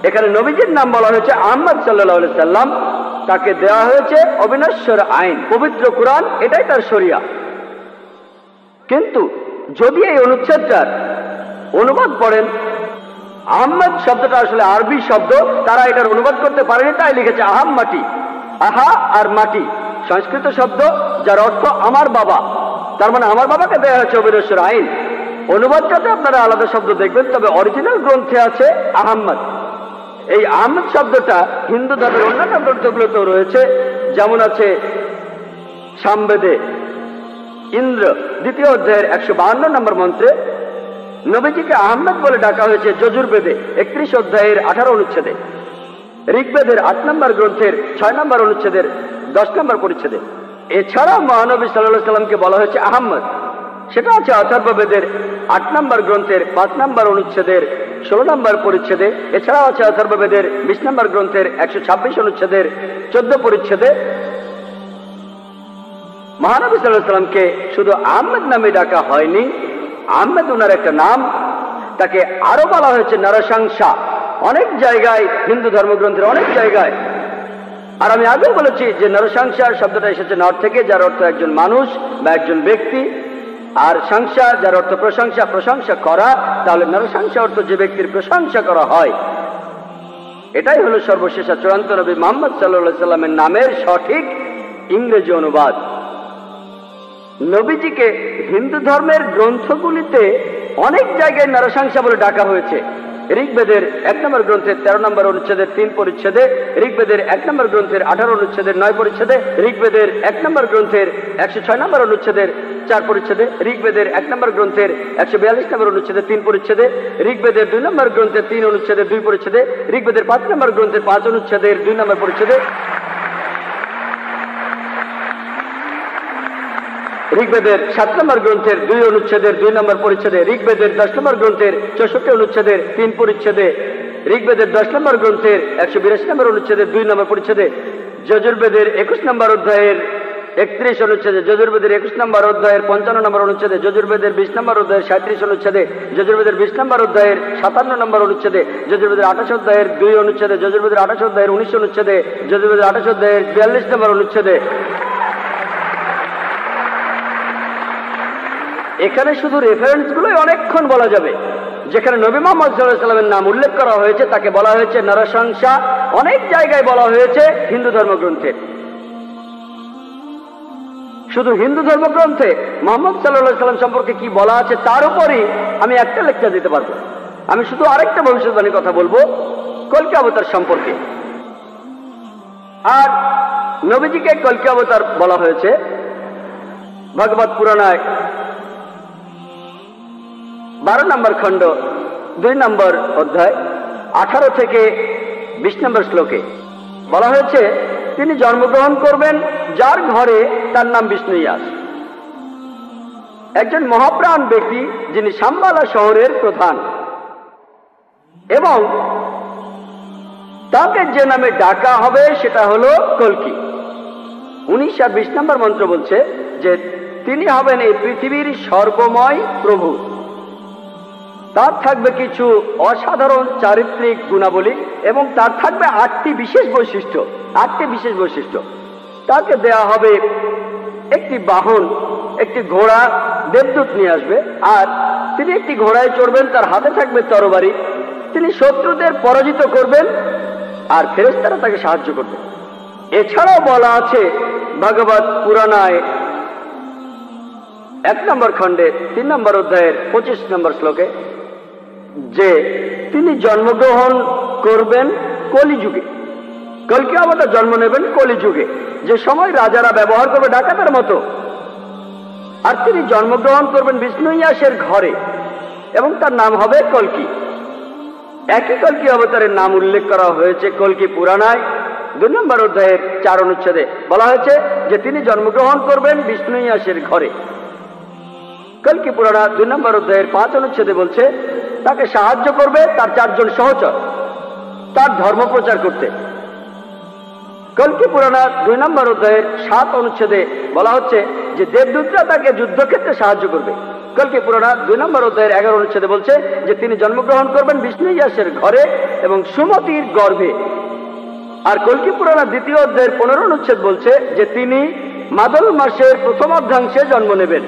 এখানে নবীজির নাম বলা হয়েছে আহমদ সাল্লাল্লাহু আলাইহি সাল্লাম, তাকে দেওয়া হয়েছে অবিনশ্বর আইন। পবিত্র কোরআন এটাই তার শরিয়া। কিন্তু যদি এই অনুচ্ছেদটার অনুবাদ পড়েন, আহমদ শব্দটা আসলে আরবি শব্দ, তারা এটার অনুবাদ করতে পারেনি, তাই লিখেছে আহাম মাটি। আহা আর মাটি সংস্কৃত শব্দ যার অর্থ আমার বাবা। তার মানে আমার বাবাকে দেওয়া হয়েছে অবিনশ্বর আইন। অনুবাদটাতে আপনারা আলাদা শব্দ দেখবেন, তবে অরিজিনাল গ্রন্থে আছে আহম্মদ। এই আহমদ শব্দটা হিন্দু ধর্মের অন্যান্য গ্রন্থগুলোতেও রয়েছে, যেমন আছে সামবেদে ইন্দ্র 2য় অধ্যায়ের 152 নম্বর মন্ত্রে নবীজিকে আহমদ বলে ডাকা হয়েছে যজুর্বেদে 31 অধ্যায়ের 18 অনুচ্ছেদে। ঋগ্বেদের 8 নম্বর গ্রন্থের 6 নম্বর অনুচ্ছেদের 10 নম্বর পরিচ্ছেদে। এছাড়া মহানবী সাল্লাল্লাহু আলাইহি সাল্লামকে বলা হয়েছে আহমদ, সেটা আছে অথর্ববেদের 8 নম্বর গ্রন্থের 5 নম্বর অনুচ্ছেদের 16 নম্বর পরিচ্ছেদে। এছাড়াও আছে অথর্ববেদের 20 নম্বর গ্রন্থের 126 অনুচ্ছেদের 14 পরিচ্ছেদে। মহানবী সাল্লাল্লাহু আলাইহি সাল্লামকে শুধু আহমদ নামে ডাকা হয়নি, আহমদ ওনার একটা নাম, তাকে আরো বলা হয়েছে নরসংসা অনেক জায়গায়, হিন্দু ধর্মগ্রন্থের অনেক জায়গায়। আর আমি আগেও বলেছি যে নরসংসা শব্দটা এসেছে নর থেকে, যার অর্থ একজন মানুষ বা একজন ব্যক্তি, আর সংসা যার অর্থ প্রশংসা, প্রশংসা করা। তাহলে নরসংসা অর্থ যে ব্যক্তির প্রশংসা করা হয়। এটাই হলো সর্বশেষ চূড়ান্ত নবী মুহাম্মদ সাল্লাল্লাহু আলাইহি সাল্লামের নামের সঠিক ইংরেজি অনুবাদ। নবীজিকে হিন্দু ধর্মের গ্রন্থগুলিতে অনেক জায়গায় নরসংসা বলে ডাকা হয়েছে। ঋগ্বেদের 1 নম্বর গ্রন্থের 13 নম্বর অনুচ্ছেদের 3 পরিচ্ছেদে, ঋগ্বেদের 1 নম্বর গ্রন্থের 18 অনুচ্ছেদের 9 পরিচ্ছেদে, ঋগ্বেদের 1 নম্বর গ্রন্থের 106 নম্বর অনুচ্ছেদের 4 পরিচ্ছেদে, ঋগ্বেদের 1 নম্বর গ্রন্থের 142 নম্বর অনুচ্ছেদের 3 পরিচ্ছেদে, ঋগ্বেদের 2 নম্বর গ্রন্থের 3 অনুচ্ছেদের 2 পরিচ্ছেদে, ঋগ্বেদের 5 নম্বর গ্রন্থের 5 অনুচ্ছেদের 2 নম্বর পরিচ্ছেদে, ঋগ্বেদের 7 নম্বর গ্রন্থের 2 অনুচ্ছেদের 2 নম্বর পরিচ্ছেদে, ঋগ্বেদের 10 নম্বর গ্রন্থের 64 অনুচ্ছেদের 3 পরিচ্ছেদে, ঋগ্বেদের 10 নম্বর গ্রন্থের 182 নম্বর অনুচ্ছেদের 2 নম্বর পরিচ্ছেদে, যজুর্বেদের 21 নম্বর অধ্যায়ের 31 অনুচ্ছেদে, যজুর্বেদের 21 নম্বর অধ্যায়ের 55 নম্বর অনুচ্ছেদে, যজুর্বেদের 20 নম্বর অধ্যায়ের 37 অনুচ্ছেদে, যজুর্বেদের 20 নম্বর অধ্যায়ের 57 নম্বর অনুচ্ছেদে, যজুর্বেদের 28 অধ্যায়ের 2 অনুচ্ছেদে, যজুর্বেদের 28 অধ্যায়ের 19 অনুচ্ছেদে, যজুর্বেদের 28 অধ্যায়ের 42 নম্বর অনুচ্ছেদে। এখানে শুধু রেফারেন্সগুলোই অনেকক্ষণ বলা যাবে। যেখানে নবী মুহাম্মদ সাল্লাল্লাহু আলাইহি সাল্লামের নাম উল্লেখ করা হয়েছে তাকে বলা হয়েছে নরসংসা, অনেক জায়গায় বলা হয়েছে হিন্দু ধর্মগ্রন্থে। শুধু হিন্দু ধর্মগ্রন্থে মুহাম্মদ সাল্লাল্লাহু আলাইহি সাল্লাম সম্পর্কে কি বলা আছে তার উপরই আমি একটা লেকচার দিতে পারবো। আমি শুধু আরেকটা ভবিষ্যৎবাণীর কথা বলবো কলকি অবতার সম্পর্কে। আর নবীজিকে কলকি অবতার বলা হয়েছে ভগবত পুরাণায় 12 নম্বর খণ্ড 2 নম্বর অধ্যায় 18 থেকে 20 নম্বর শ্লোকে বলা হয়েছে তিনি জন্মগ্রহণ করবেন যার ঘরে তার নাম বিষ্ণু ইয়াস, একজন মহাপ্রাণ ব্যক্তি যিনি শাম্বালা শহরের প্রধান, এবং তাকে যে নামে ডাকা হবে সেটা হলো কলকি। 19 আর 20 নম্বর মন্ত্র বলছে যে তিনি হবেন এই পৃথিবীর সর্বময় প্রভু। তার থাকবে কিছু অসাধারণ চারিত্রিক গুণাবলী এবং তার থাকবে 8টি বিশেষ বৈশিষ্ট্য। 8টি বিশেষ বৈশিষ্ট্য তাকে দেয়া হবে একটি বাহন, একটি ঘোড়া, দেবদূত নিয়ে আসবে, আর তিনি একটি ঘোড়ায় চড়বেন, তার হাতে থাকবে তরবারি, তিনি শত্রুদের পরাজিত করবেন আর ফেরেশতারা তাকে সাহায্য করবে। এছাড়াও বলা আছে ভগবত পুরাণায় 1 নম্বর খণ্ডে 3 নম্বর অধ্যায়ের 25 নম্বর শ্লোকে যে তিনি জন্মগ্রহণ করবেন কলিযুগে। কলকি অবতার জন্ম নেবেন কলিযুগে, যে সময় রাজারা ব্যবহার করবে ডাকাতের মতো। আর তিনি জন্মগ্রহণ করবেন বিষ্ণু ইয়াসের ঘরে এবং তার নাম হবে কলকি। একই কলকি অবতারের নাম উল্লেখ করা হয়েছে কলকি পুরাণায় 2 নম্বর অধ্যায়ের 4 অনুচ্ছেদে। বলা হয়েছে যে তিনি জন্মগ্রহণ করবেন বিষ্ণু ইয়াসের ঘরে। কলকি পুরাণা 2 নম্বর অধ্যায়ের 5 অনুচ্ছেদে বলছে তাকে সাহায্য করবে তার 4 জন সহচর তার ধর্ম প্রচার করতে। কলকি পুরাণা 2 নম্বর অধ্যায়ের 7 অনুচ্ছেদে বলা হচ্ছে যে দেবদূতরা তাকে যুদ্ধক্ষেত্রে সাহায্য করবে। কলকি পুরাণা 2 নম্বর অধ্যায়ের 11 অনুচ্ছেদে বলছে যে তিনি জন্মগ্রহণ করবেন বিষ্ণু ইয়াসের ঘরে এবং সুমতির গর্ভে। আর কলকি পুরাণা 2য় অধ্যায়ের 15 অনুচ্ছেদ বলছে যে তিনি মাদল মাসের প্রথম অর্ধাংশে জন্ম নেবেন।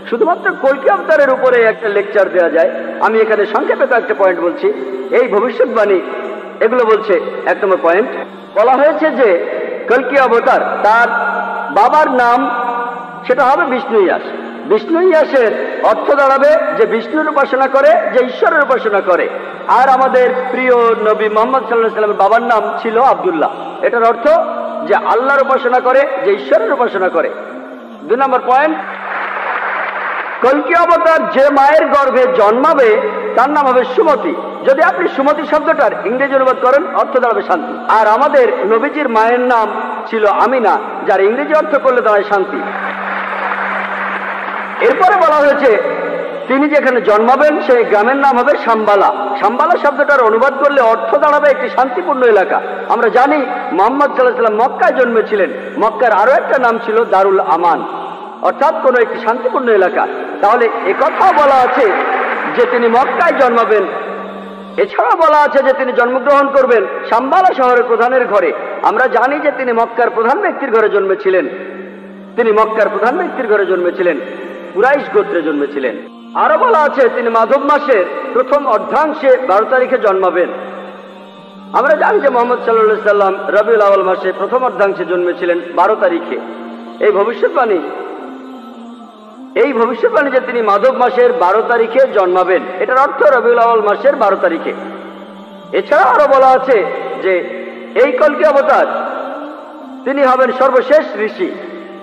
শুধুমাত্র কলকি অবতারের উপরে একটা লেকচার দেওয়া যায়। আমি এখানে সংক্ষেপে কয়েকটা পয়েন্ট বলছি। এই ভবিষ্যৎবাণী এগুলো বলছে 1 নম্বর পয়েন্ট, বলা হয়েছে যে কলকি অবতার তার বাবার নাম সেটা হবে বিষ্ণু ইয়াস। বিষ্ণু ইয়াসের অর্থ দাঁড়াবে যে বিষ্ণুর উপাসনা করে, যে ঈশ্বরের উপাসনা করে। আর আমাদের প্রিয় নবী মুহাম্মদ সাল্লাল্লাহু আলাইহি সাল্লামের বাবার নাম ছিল আব্দুল্লাহ। এটার অর্থ যে আল্লাহর উপাসনা করে, যে ঈশ্বরের উপাসনা করে। 2 নম্বর পয়েন্ট, কলকি অবতার যে মায়ের গর্ভে জন্মাবে তার নাম হবে সুমতি। যদি আপনি সুমতি শব্দটার ইংরেজি অনুবাদ করেন অর্থ দাঁড়াবে শান্তি। আর আমাদের নবীজির মায়ের নাম ছিল আমিনা, যার ইংরেজি অর্থ করলে দাঁড়ায় শান্তি। এরপরে বলা হয়েছে তিনি যেখানে জন্মাবেন সেই গ্রামের নাম হবে শাম্বালা। শাম্বালা শব্দটার অনুবাদ করলে অর্থ দাঁড়াবে একটি শান্তিপূর্ণ এলাকা। আমরা জানি মুহাম্মদ সাল্লাল্লাহু আলাইহি ওয়াসাল্লাম মক্কায় জন্মেছিলেন। মক্কার আরো একটা নাম ছিল দারুল আমান, অর্থাৎ কোন একটি শান্তিপূর্ণ এলাকা। তাহলে একথাও বলা আছে যে তিনি মক্কায় জন্মাবেন। এছাড়া বলা আছে যে তিনি জন্মগ্রহণ করবেন শাম্বালা শহরের প্রধানের ঘরে। আমরা জানি যে তিনি মক্কার প্রধান ব্যক্তির ঘরে জন্মেছিলেন। তিনি মক্কার প্রধান ব্যক্তির ঘরে জন্মেছিলেন, কুরাইশ গোত্রে জন্মেছিলেন। আরো বলা আছে তিনি মাধব মাসের প্রথম অর্ধাংশে 12 তারিখে জন্মাবেন। আমরা জানি যে মুহাম্মদ সাল্লাল্লাহু আলাইহি সাল্লাম রবিউল আউয়াল মাসে প্রথম অর্ধাংশে জন্মেছিলেন 12 তারিখে। এই ভবিষ্যৎবাণী যে তিনি মাধব মাসের 12 তারিখে জন্মাবেন, এটার অর্থ রবিউল আউয়াল মাসের 12 তারিখে। এছাড়া আরো বলা আছে যে এই কলকি অবতার তিনি হবেন সর্বশেষ ঋষি।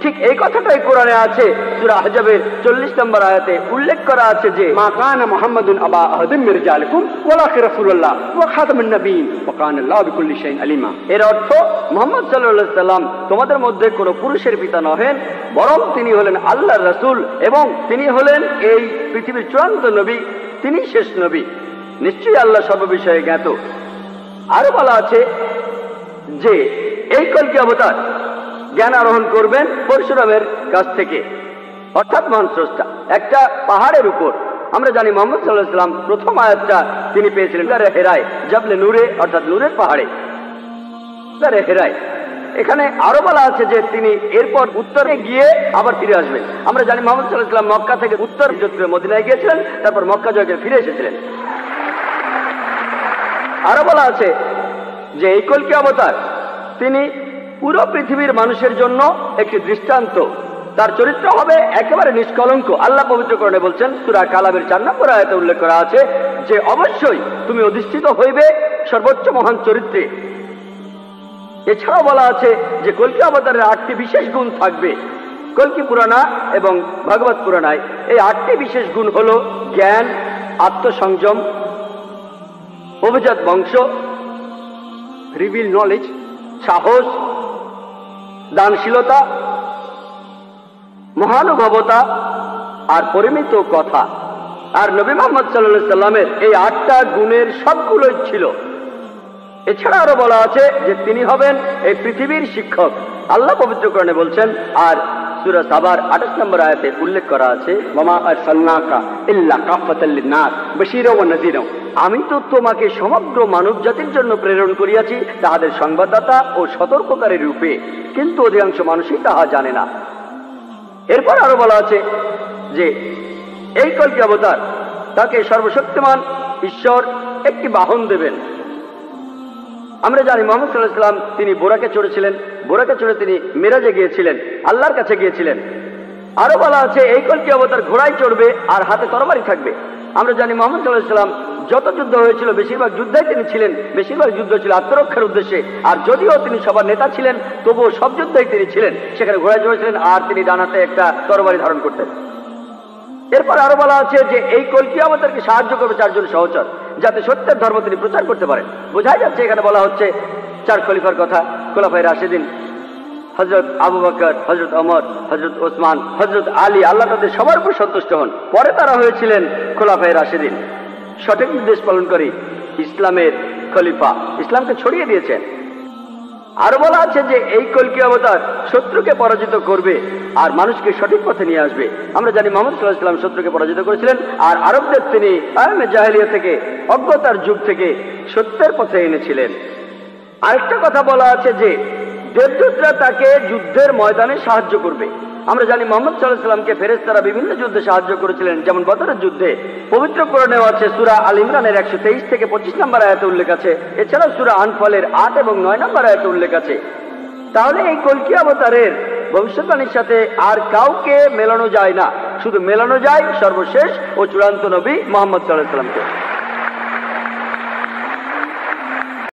ঠিক এই কথাটাই কোরআনে আছে। সূরা আহজাবের 40 নম্বর আয়াতে উল্লেখ করা আছে যে মা কানা মুহাম্মাদুন আবা আহাদিম মির রিজালিকুম ওয়ালাকিন রাসূলুল্লাহ ওয়া খাতামুন নবিয়্যিন ওয়া কানা আল্লাহু বিকুল্লি শাইইন আলিমা। এর অর্থ মুহাম্মদ সাল্লাল্লাহু আলাইহি সাল্লাম তোমাদের মধ্যে কোনো পুরুষের পিতা নহেন, বরং তিনি হলেন আল্লাহর রাসূল এবং তিনি হলেন এই পৃথিবীর চূড়ান্ত নবী, তিনি শেষ নবী। নিশ্চয়ই আল্লাহ সর্ববিষয়ে জ্ঞাত। আরো বলা আছে যে এই কলকি অবতার জ্ঞান আরোহণ করবেন পরশুরামের কাছ থেকে, অর্থাৎ মহান স্রষ্টা, একটা পাহাড়ের উপর। আমরা জানি মুহাম্মদ সাল্লাল্লাহু আলাইহি সাল্লাম প্রথম আয়াতটা তিনি পেয়েছিলেন গারে হেরায়, জাবলে নূরে, অর্থাৎ নূরের পাহাড়ে, গারে হেরায়। এখানে আরো বলা আছে যে তিনি এরপর উত্তরে গিয়ে আবার ফিরে আসবেন। আমরা জানি মুহাম্মদ সাল্লাল্লাহু আলাইহি সাল্লাম মক্কা থেকে উত্তর হিজরত করে মদিনায় গিয়েছিলেন, তারপর মক্কা জয় করে ফিরে এসেছিলেন। আরো বলা আছে যে এই কলকি অবতার তিনি পুরো পৃথিবীর মানুষের জন্য একটি দৃষ্টান্ত। তার চরিত্র হবে একেবারে নিষ্কলঙ্ক। আল্লাহ পবিত্রকরণে বলছেন, সূরা কালামের 4 নম্বর আয়াতে উল্লেখ করা আছে যে অবশ্যই তুমি অধিষ্ঠিত হইবে সর্বোচ্চ মহান চরিত্রে। এছাড়াও বলা আছে যে কলকি অবতারের 8টি বিশেষ গুণ থাকবে। কলকি পুরাণা এবং ভাগবত পুরাণায় এই 8টি বিশেষ গুণ হলো জ্ঞান, আত্মসংযম, অভিজাত বংশ, রিভিল নলেজ, সাহস, দানশীলতা, মহানুভবতা আর পরিমিত কথা। আর নবী মুহাম্মদ সাল্লাল্লাহু আলাইহি সাল্লামের এই 8টা গুণের সবগুলোই ছিল। এছাড়া আরো বলা আছে যে তিনি হবেন এই পৃথিবীর শিক্ষক। আল্লাহ পবিত্রকরণে বলছেন, আর সূরা সাবার 28 নম্বর আয়াতে উল্লেখ করা আছে, ওয়ামা আরসালনাকা ইল্লা কাফাতাল লিন-নাস বাশীরা ওয়া নাযীরা। আমি তো তোমাকে সমগ্র মানব জাতির জন্য প্রেরণ করিয়াছি তাহাদের সংবাদদাতা ও সতর্ককারী রূপে, কিন্তু অধিকাংশ মানুষই তাহা জানে না। এরপর আরো বলা আছে যে এই কলকি অবতার তাকে সর্বশক্তিমান ঈশ্বর একটি বাহন দেবেন। আমরা জানি মুহাম্মদ সাল্লাল্লাহু আলাইহি ওয়াসাল্লাম তিনি বোরাকে চড়েছিলেন, বোরাকে চড়ে তিনি মেরাজে গিয়েছিলেন, আল্লাহর কাছে গিয়েছিলেন। আরো বলা আছে এই কলকি অবতার ঘোড়ায় চড়বে আর হাতে তরবারি থাকবে। আমরা জানি মুহাম্মদ সাল্লাল্লাহু আলাইহি ওয়াসাল্লাম যত যুদ্ধ হয়েছিল বেশিরভাগ যুদ্ধে তিনি ছিলেন, বেশিরভাগ যুদ্ধ ছিল আত্মরক্ষার উদ্দেশ্যে। আর যদিও তিনি সবার নেতা ছিলেন, তবুও সব যুদ্ধেই তিনি ছিলেন, সেখানে ঘোড়ায় চড়েছিলেন আর তিনি ডান হাতে একটা তরবারি ধারণ করতেন। এরপর আরো বলা আছে যে এই কলকি অবতারকে সাহায্য করবে 4 জন সহচর, যাতে সত্যের ধর্ম তিনি প্রচার করতে পারেন। বোঝাই যাচ্ছে এখানে বলা হচ্ছে 4 খলিফার কথা, খোলাফায়ে রাশিদিন, হযরত আবু বকর, হযরত ওমর, হযরত ওসমান, হযরত আলী, আল্লাহ তাদের সবার উপর সন্তুষ্ট হন। পরে তারা হয়েছিলেন খোলাফায়ে রাশিদিন, সঠিক নির্দেশ পালনকারী ইসলামের খলিফা, ইসলামকে ছড়িয়ে দিয়েছেন। আরো বলা আছে যে এই কলকি অবতার শত্রুকে পরাজিত করবে আর মানুষকে সঠিক পথে নিয়ে আসবে। আমরা জানি মুহাম্মদ সাল্লাল্লাহু আলাইহি ওয়াসাল্লাম শত্রুকে পরাজিত করেছিলেন আর আরবদের তিনি আয়ামে জাহেলিয়া থেকে, অজ্ঞতার যুগ থেকে সত্যের পথে এনেছিলেন। আরেকটা কথা বলা আছে যে দেবদূতরা তাকে যুদ্ধের ময়দানে সাহায্য করবে। আমরা জানি মুহাম্মদ সাল্লাল্লাহু আলাইহি ওয়াসাল্লামকে ফেরেশতারা বিভিন্ন যুদ্ধে সাহায্য করেছিলেন, যেমন বদরের যুদ্ধে। পবিত্র কোরআনেও আছে সূরা আল ইমরানের 123 থেকে 25 নম্বর আয়াতে উল্লেখ আছে। এছাড়াও সূরা আনফালের 8 এবং 9 নম্বর আয়াতে উল্লেখ আছে। তাহলে এই কলকি অবতারের ভবিষ্যৎবাণীর সাথে আর কাউকে মেলানো যায় না, শুধু মেলানো যায় সর্বশেষ ও চূড়ান্ত নবী মুহাম্মদ সাল্লাল্লাহু আলাইহি ওয়াসাল্লামকে।